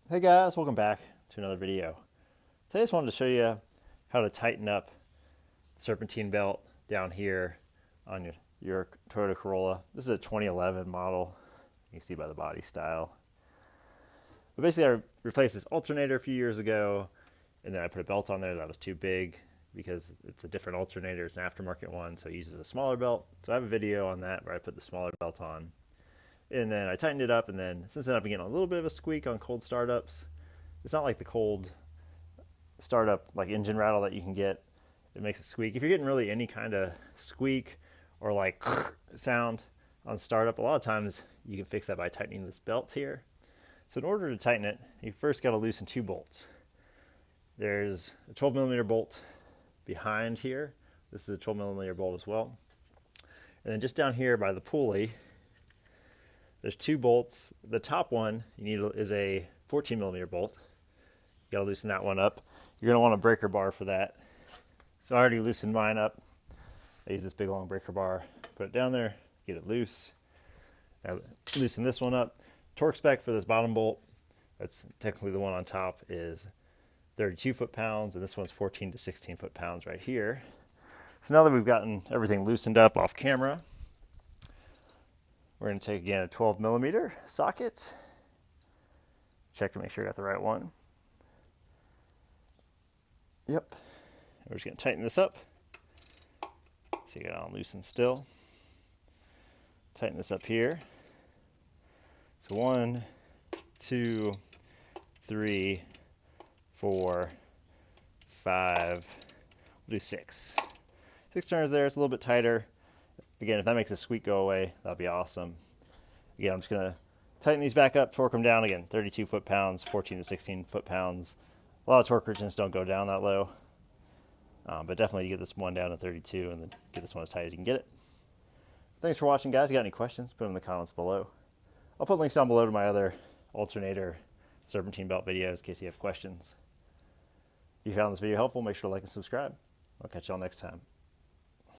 Hey guys, welcome back to another video. Today I just wanted to show you how to tighten up the serpentine belt down here on your Toyota Corolla. This is a 2011 model. You can see by the body style. But basically I replaced this alternator a few years ago, and then I put a belt on there that was too big because it's a different alternator. It's an aftermarket one, so it uses a smaller belt. So I have a video on that where I put the smaller belt on. And then I tightened it up, and then since then I've been getting a little bit of a squeak on cold startups. It's not like the cold startup like engine rattle that you can get. It makes it squeak. If you're getting really any kind of squeak or like sound on startup, a lot of times you can fix that by tightening this belt here. So in order to tighten it, you first got to loosen two bolts. There's a 12mm bolt behind here. This is a 12mm bolt as well. And then just down here by the pulley, there's two bolts. The top one you need is a 14mm bolt. You gotta loosen that one up. You're gonna want a breaker bar for that. So I already loosened mine up. I use this big long breaker bar, put it down there, get it loose. Now loosen this one up. Torque spec for this bottom bolt, that's technically the one on top, is 32 foot-pounds, and this one's 14 to 16 foot-pounds right here. So now that we've gotten everything loosened up off camera, we're going to take, again, a 12mm socket. Check to make sure I got the right one. Yep. We're just going to tighten this up. So you got it on loose and still. Tighten this up here. So 1, 2, 3, 4, 5. We'll do 6. 6 turns there. It's a little bit tighter. Again, if that makes a squeak go away, that'd be awesome. Again, I'm just going to tighten these back up, torque them down. Again, 32 foot-pounds, 14 to 16 foot-pounds. A lot of torque regions don't go down that low. But definitely you get this one down to 32 and then get this one as tight as you can get it. Thanks for watching, guys. If you got any questions, put them in the comments below. I'll put links down below to my other alternator serpentine belt videos in case you have questions. If you found this video helpful, make sure to like and subscribe. I'll catch y'all next time.